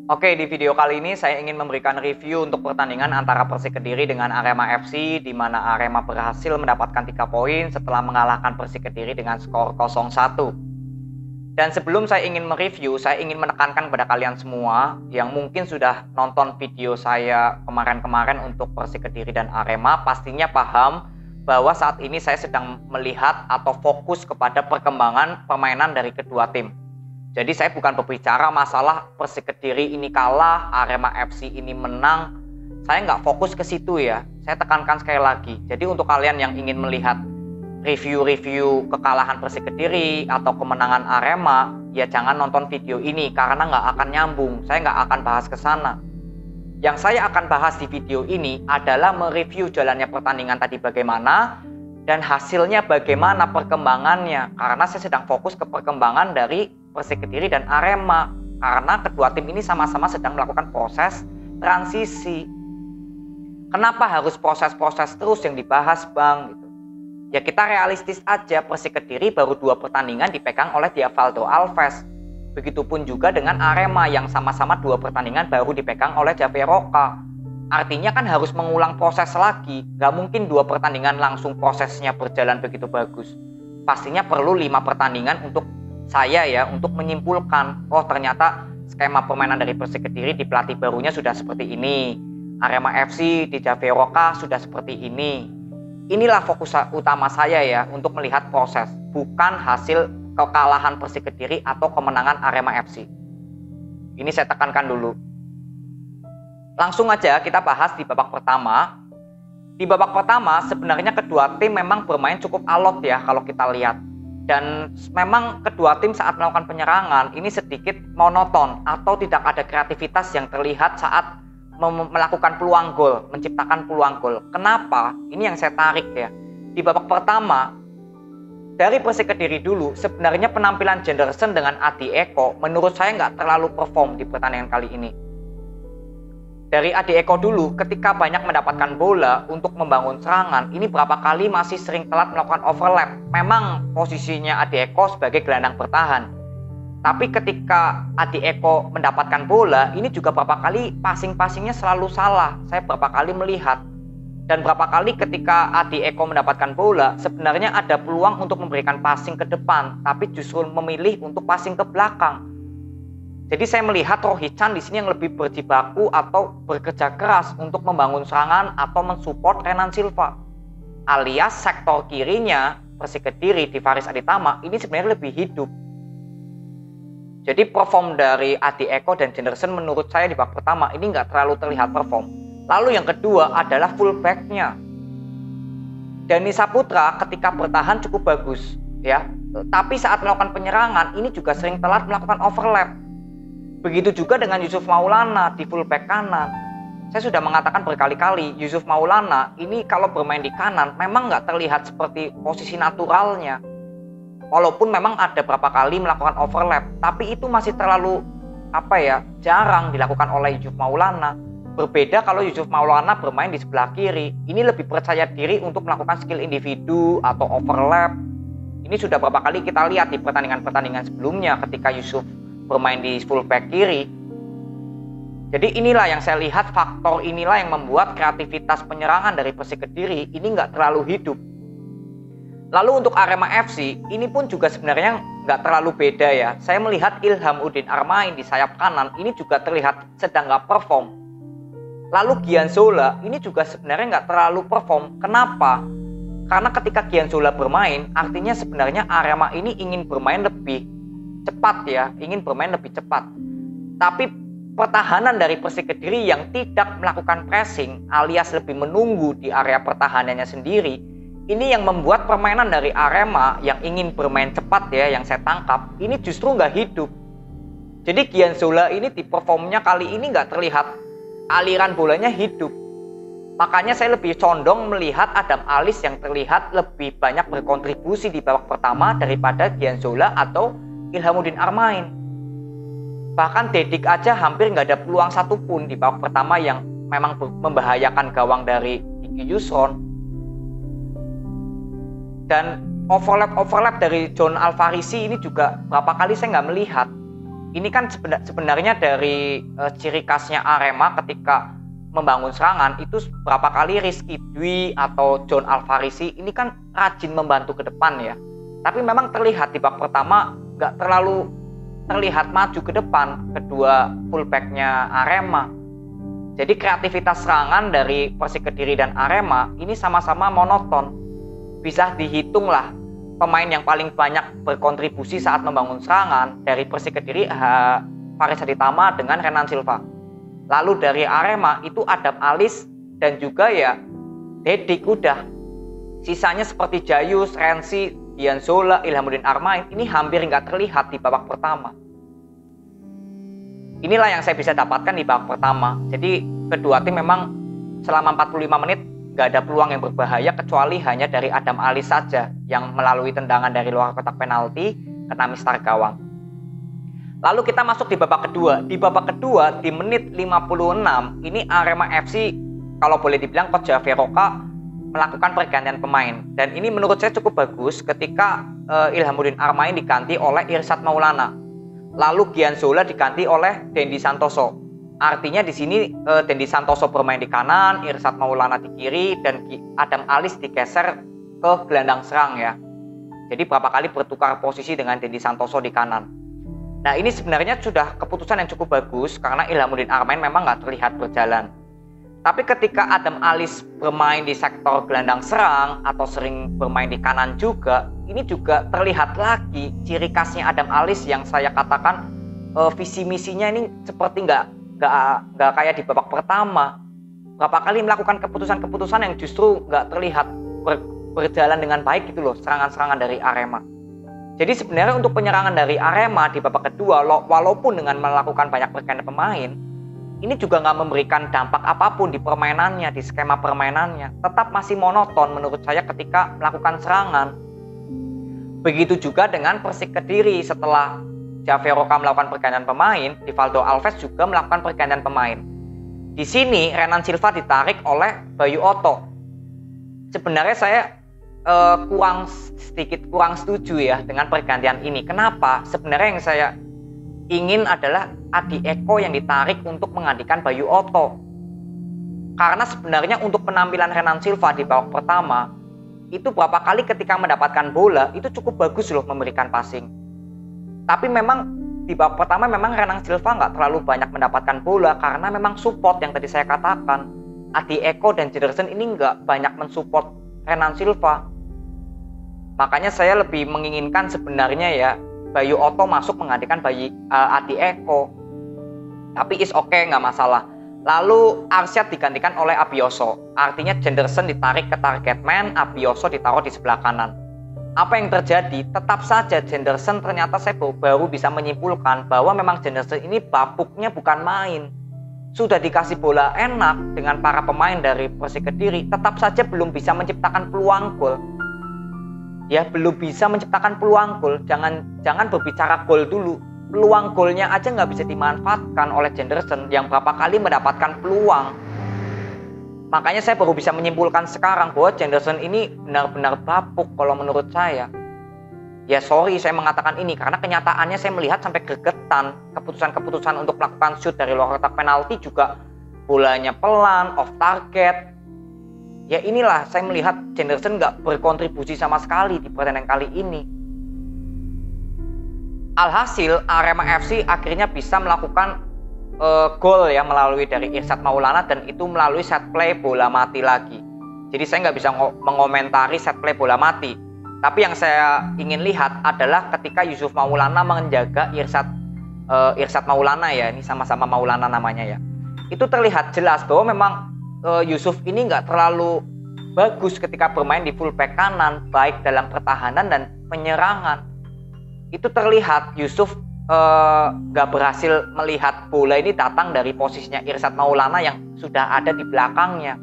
Oke, di video kali ini saya ingin memberikan review untuk pertandingan antara Persik Kediri dengan Arema FC, di mana Arema berhasil mendapatkan 3 poin setelah mengalahkan Persik Kediri dengan skor 0-1. Dan sebelum saya ingin mereview, saya ingin menekankan kepada kalian semua yang mungkin sudah nonton video saya kemarin-kemarin untuk Persik Kediri dan Arema, pastinya paham bahwa saat ini saya sedang melihat atau fokus kepada perkembangan permainan dari kedua tim. Jadi saya bukan berbicara masalah Persik Kediri ini kalah, Arema FC ini menang. Saya nggak fokus ke situ ya. Saya tekankan sekali lagi. Jadi untuk kalian yang ingin melihat review-review kekalahan Persik Kediri atau kemenangan Arema, ya jangan nonton video ini karena nggak akan nyambung. Saya nggak akan bahas ke sana. Yang saya akan bahas di video ini adalah mereview jalannya pertandingan tadi bagaimana dan hasilnya bagaimana perkembangannya. Karena saya sedang fokus ke perkembangan dari Persik Kediri dan Arema karena kedua tim ini sama-sama sedang melakukan proses transisi. Kenapa harus proses-proses terus yang dibahas, Bang? Gitu. Ya kita realistis aja, Persik Kediri baru 2 pertandingan dipegang oleh Diavaldo Alves. Begitupun juga dengan Arema yang sama-sama 2 pertandingan baru dipegang oleh Javier Roca. Artinya kan harus mengulang proses lagi. Gak mungkin 2 pertandingan langsung prosesnya berjalan begitu bagus. Pastinya perlu 5 pertandingan untuk saya ya untuk menyimpulkan, oh ternyata skema permainan dari Persik Kediri di pelatih barunya sudah seperti ini, Arema FC di Javier Roca sudah seperti ini. Inilah fokus utama saya ya untuk melihat proses, bukan hasil kekalahan Persik Kediri atau kemenangan Arema FC. Ini saya tekankan dulu. Langsung aja kita bahas di babak pertama. Di babak pertama sebenarnya kedua tim memang bermain cukup alot ya kalau kita lihat. Dan memang kedua tim saat melakukan penyerangan ini sedikit monoton atau tidak ada kreativitas yang terlihat saat melakukan peluang gol, menciptakan peluang gol. Kenapa? Ini yang saya tarik ya. Di babak pertama, dari Persik Kediri dulu, sebenarnya penampilan Jenderson dengan Adi Eko menurut saya nggak terlalu perform di pertandingan kali ini. Dari Adi Eko dulu, ketika banyak mendapatkan bola untuk membangun serangan, ini berapa kali masih sering telat melakukan overlap. Memang posisinya Adi Eko sebagai gelandang bertahan. Tapi ketika Adi Eko mendapatkan bola, ini juga berapa kali passing-passingnya selalu salah. Saya berapa kali melihat. Dan berapa kali ketika Adi Eko mendapatkan bola, sebenarnya ada peluang untuk memberikan passing ke depan, tapi justru memilih untuk passing ke belakang. Jadi saya melihat Rohichan di sini yang lebih berjibaku atau bekerja keras untuk membangun serangan atau mensupport Renan Silva. Alias sektor kirinya Persik Kediri di Faris Aditama ini sebenarnya lebih hidup. Jadi perform dari Adi Eko dan Jenderson menurut saya di babak pertama ini nggak terlalu terlihat perform. Lalu yang kedua adalah fullbacknya. Dani Saputra ketika bertahan cukup bagus ya. Tapi saat melakukan penyerangan ini juga sering telat melakukan overlap. Begitu juga dengan Yusuf Maulana di fullback kanan. Saya sudah mengatakan berkali-kali, Yusuf Maulana ini kalau bermain di kanan memang nggak terlihat seperti posisi naturalnya. Walaupun memang ada beberapa kali melakukan overlap, tapi itu masih terlalu jarang dilakukan oleh Yusuf Maulana. Berbeda kalau Yusuf Maulana bermain di sebelah kiri, ini lebih percaya diri untuk melakukan skill individu atau overlap. Ini sudah beberapa kali kita lihat di pertandingan-pertandingan sebelumnya ketika Yusuf bermain di fullback kiri. Jadi inilah yang saya lihat, faktor inilah yang membuat kreativitas penyerangan dari Persik Kediri ini nggak terlalu hidup. Lalu untuk Arema FC ini pun juga sebenarnya nggak terlalu beda ya. Saya melihat Ilham Udin Armain di sayap kanan ini juga terlihat sedang nggak perform. Lalu Gianzola ini juga sebenarnya nggak terlalu perform. Kenapa? Karena ketika Gianzola bermain, artinya sebenarnya Arema ini ingin bermain lebih cepat ya, ingin bermain lebih cepat. Tapi pertahanan dari Persik Kediri yang tidak melakukan pressing alias lebih menunggu di area pertahanannya sendiri, ini yang membuat permainan dari Arema yang ingin bermain cepat ya, yang saya tangkap, ini justru nggak hidup. Jadi Gianzola ini di performnya kali ini nggak terlihat aliran bolanya hidup. Makanya saya lebih condong melihat Adam Alis yang terlihat lebih banyak berkontribusi di babak pertama daripada Gianzola atau Ilhamuddin Armain. Bahkan Dedik aja hampir nggak ada peluang satupun di babak pertama yang memang membahayakan gawang dari Diki Yusron. Dan overlap dari John Alvarisi ini juga berapa kali saya nggak melihat. ini kan sebenarnya dari ciri khasnya Arema ketika membangun serangan itu berapa kali Rizky Dwi atau John Alvarisi ini kan rajin membantu ke depan ya. Tapi memang terlihat di babak pertama nggak terlalu terlihat maju ke depan kedua fullbacknya Arema. Jadi kreativitas serangan dari Persik Kediri dan Arema ini sama-sama monoton. Bisa dihitung lah pemain yang paling banyak berkontribusi saat membangun serangan dari Persik Kediri Faris Aditama dengan Renan Silva. Lalu dari Arema itu Adam Alis dan juga ya Dedik udah. Sisanya seperti Jayus, Rensi, Dian Zola, Ilhamuddin Armain ini hampir nggak terlihat di babak pertama. Inilah yang saya bisa dapatkan di babak pertama. Jadi kedua tim memang selama 45 menit nggak ada peluang yang berbahaya kecuali hanya dari Adam Alis saja yang melalui tendangan dari luar kotak penalti kena mistar gawang. Lalu kita masuk di babak kedua. Di babak kedua di menit 56 ini Arema FC kalau boleh dibilang Coach Javeroka melakukan pergantian pemain. Dan ini menurut saya cukup bagus ketika Ilhamuddin Armain diganti oleh Irsad Maulana. Lalu Gian Zola diganti oleh Dendi Santoso. Artinya di sini Dendi Santoso bermain di kanan, Irsad Maulana di kiri, dan Adam Alis digeser ke gelandang serang ya. Jadi berapa kali bertukar posisi dengan Dendi Santoso di kanan. Nah ini sebenarnya sudah keputusan yang cukup bagus karena Ilhamuddin Armain memang nggak terlihat berjalan. Tapi ketika Adam Alis bermain di sektor gelandang serang atau sering bermain di kanan juga, ini juga terlihat lagi ciri khasnya Adam Alis yang saya katakan visi misinya ini seperti nggak kayak di babak pertama. Berapa kali melakukan keputusan-keputusan yang justru nggak terlihat berjalan dengan baik gitu loh, serangan-serangan dari Arema. Jadi sebenarnya untuk penyerangan dari Arema di babak kedua, walaupun dengan melakukan banyak pergantian pemain, ini juga nggak memberikan dampak apapun di permainannya, di skema permainannya. Tetap masih monoton menurut saya ketika melakukan serangan. Begitu juga dengan Persik Kediri setelah Javeroka melakukan pergantian pemain, Rivaldo Alves juga melakukan pergantian pemain. Di sini Renan Silva ditarik oleh Bayu Otto. Sebenarnya saya kurang setuju ya dengan pergantian ini. Kenapa? Sebenarnya yang saya ingin adalah Adi Eko yang ditarik untuk menggantikan Bayu Otto. Karena sebenarnya untuk penampilan Renan Silva di babak pertama itu berapa kali ketika mendapatkan bola itu cukup bagus loh memberikan passing. Tapi memang di babak pertama memang Renan Silva nggak terlalu banyak mendapatkan bola karena memang support yang tadi saya katakan. Adi Eko dan Jederson ini nggak banyak mensupport Renan Silva. Makanya saya lebih menginginkan sebenarnya ya Bayu Otto masuk menggantikan Adi Eko. Tapi is okay, nggak masalah. Lalu Arsyad digantikan oleh Abioso. Artinya Jederson ditarik ke target man, Abioso ditaruh di sebelah kanan. Apa yang terjadi? Tetap saja Jederson ternyata saya baru bisa menyimpulkan bahwa memang Jederson ini bapuknya bukan main. Sudah dikasih bola enak dengan para pemain dari Persik Kediri, tetap saja belum bisa menciptakan peluang gol. Ya belum bisa menciptakan peluang gol. Jangan berbicara gol dulu. Peluang golnya aja nggak bisa dimanfaatkan oleh Jederson yang berapa kali mendapatkan peluang. Makanya saya baru bisa menyimpulkan sekarang bahwa Jederson ini benar-benar bapuk kalau menurut saya. Ya sorry saya mengatakan ini karena kenyataannya saya melihat sampai gregetan. Keputusan-keputusan untuk melakukan shoot dari luar kotak penalti juga bolanya pelan, off target. Ya inilah saya melihat Jederson nggak berkontribusi sama sekali di pertandingan kali ini. Alhasil Arema FC akhirnya bisa melakukan gol ya melalui dari Irsad Maulana dan itu melalui set play bola mati lagi. Jadi saya nggak bisa mengomentari set play bola mati. Tapi yang saya ingin lihat adalah ketika Yusuf Maulana menjaga Irsad Maulana ya, ini sama-sama Maulana namanya ya. Itu terlihat jelas bahwa memang Yusuf ini nggak terlalu bagus ketika bermain di fullback kanan, baik dalam pertahanan dan penyerangan. Itu terlihat Yusuf nggak berhasil melihat bola ini datang dari posisinya Irsad Maulana yang sudah ada di belakangnya.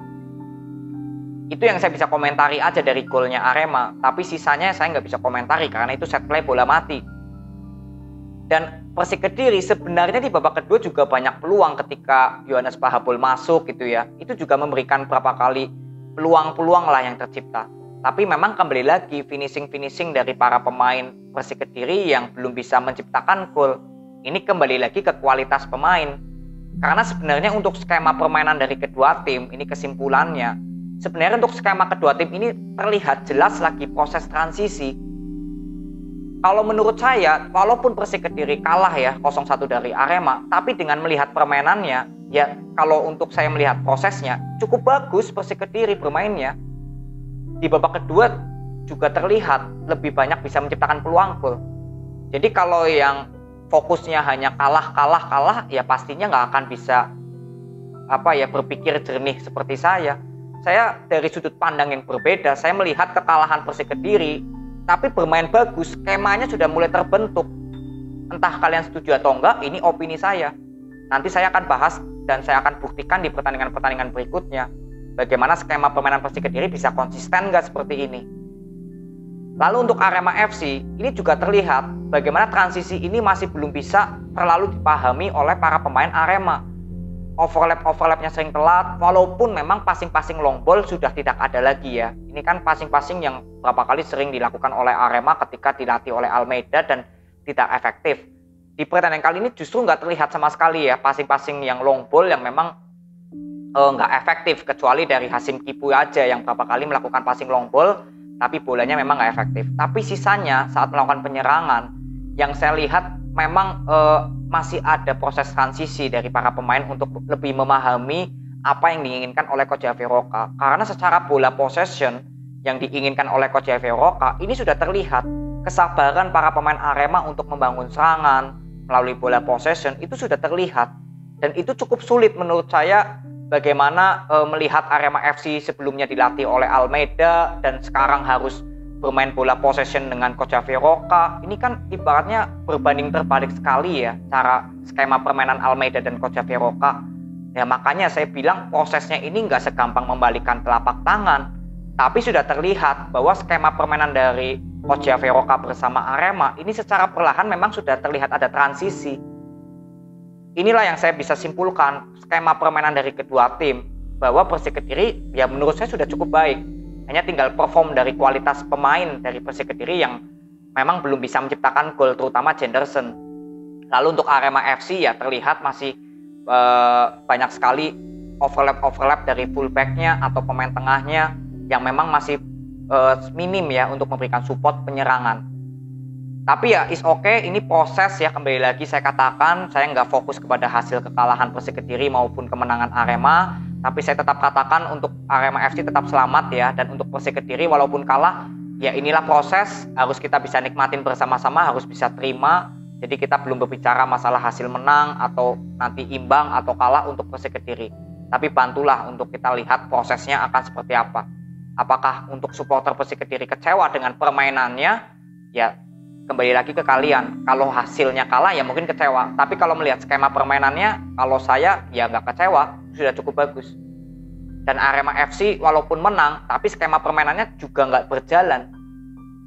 Itu yang saya bisa komentari aja dari golnya Arema, tapi sisanya saya nggak bisa komentari karena itu set play bola mati. Dan Persik Kediri sebenarnya di babak kedua juga banyak peluang ketika Yohanes Pahabol masuk gitu ya. Itu juga memberikan berapa kali peluang-peluang lah yang tercipta. Tapi memang kembali lagi finishing dari para pemain Persik Kediri yang belum bisa menciptakan gol. Ini kembali lagi ke kualitas pemain. Karena sebenarnya untuk skema permainan dari kedua tim, ini kesimpulannya, sebenarnya untuk skema kedua tim ini terlihat jelas lagi proses transisi. Kalau menurut saya, walaupun Persik Kediri kalah ya 0-1 dari Arema, tapi dengan melihat permainannya, ya kalau untuk saya melihat prosesnya, cukup bagus Persik Kediri bermainnya. Di babak kedua juga terlihat lebih banyak bisa menciptakan peluang gol. Jadi kalau yang fokusnya hanya kalah, ya pastinya nggak akan bisa berpikir jernih seperti saya. Saya dari sudut pandang yang berbeda, saya melihat kekalahan Persik Kediri, tapi bermain bagus, skemanya sudah mulai terbentuk. Entah kalian setuju atau enggak, ini opini saya. Nanti saya akan bahas dan saya akan buktikan di pertandingan-pertandingan berikutnya, bagaimana skema permainan Persik Kediri bisa konsisten nggak seperti ini. Lalu untuk Arema FC, ini juga terlihat bagaimana transisi ini masih belum bisa terlalu dipahami oleh para pemain Arema. Overlapnya sering telat, walaupun memang passing-passing long ball sudah tidak ada lagi ya. Ini kan passing-passing yang berapa kali sering dilakukan oleh Arema ketika dilatih oleh Almeida dan tidak efektif. Di pertandingan kali ini justru nggak terlihat sama sekali ya passing-passing yang long ball yang memang nggak efektif, kecuali dari Hasim Kipu aja yang berapa kali melakukan passing long ball tapi bolanya memang nggak efektif. Tapi sisanya saat melakukan penyerangan, yang saya lihat memang masih ada proses transisi dari para pemain untuk lebih memahami apa yang diinginkan oleh Coach Javier Roca. Karena secara bola possession yang diinginkan oleh Coach Javier Roca, ini sudah terlihat kesabaran para pemain Arema untuk membangun serangan melalui bola possession itu sudah terlihat. Dan itu cukup sulit menurut saya. Bagaimana melihat Arema FC sebelumnya dilatih oleh Almeida dan sekarang harus bermain bola possession dengan Coach Javier Roca. Ini kan ibaratnya berbanding terbalik sekali ya cara skema permainan Almeida dan Coach Javier Roca. Ya makanya saya bilang prosesnya ini nggak segampang membalikkan telapak tangan. Tapi sudah terlihat bahwa skema permainan dari Coach Javier Roca bersama Arema ini secara perlahan memang sudah terlihat ada transisi. Inilah yang saya bisa simpulkan skema permainan dari kedua tim, bahwa Persik Kediri ya menurut saya sudah cukup baik. Hanya tinggal perform dari kualitas pemain dari Persik Kediri yang memang belum bisa menciptakan gol, terutama Jenderson. Lalu untuk Arema FC ya terlihat masih banyak sekali overlap dari fullbacknya atau pemain tengahnya yang memang masih minim ya untuk memberikan support penyerangan. Tapi ya is okay, ini proses ya, kembali lagi saya katakan, saya nggak fokus kepada hasil kekalahan Persik Kediri maupun kemenangan Arema, tapi saya tetap katakan untuk Arema FC tetap selamat ya, dan untuk Persik Kediri walaupun kalah, ya inilah proses, harus kita bisa nikmatin bersama-sama, harus bisa terima. Jadi kita belum berbicara masalah hasil menang atau nanti imbang atau kalah untuk Persik Kediri, tapi bantulah untuk kita lihat prosesnya akan seperti apa. Apakah untuk supporter Persik Kediri kecewa dengan permainannya? Ya kembali lagi ke kalian. Kalau hasilnya kalah ya mungkin kecewa, tapi kalau melihat skema permainannya, kalau saya ya nggak kecewa, sudah cukup bagus. Dan Arema FC walaupun menang, tapi skema permainannya juga nggak berjalan.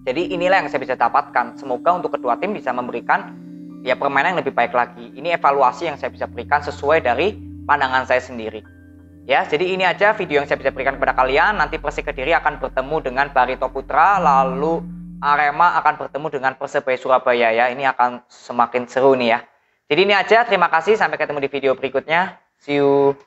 Jadi inilah yang saya bisa dapatkan. Semoga untuk kedua tim bisa memberikan ya permainan yang lebih baik lagi. Ini evaluasi yang saya bisa berikan sesuai dari pandangan saya sendiri. Ya, jadi ini aja video yang saya bisa berikan kepada kalian. Nanti Persik Kediri akan bertemu dengan Barito Putra, lalu Arema akan bertemu dengan Persebaya Surabaya ya. Ini akan semakin seru nih ya. Jadi ini aja, terima kasih, sampai ketemu di video berikutnya. See you.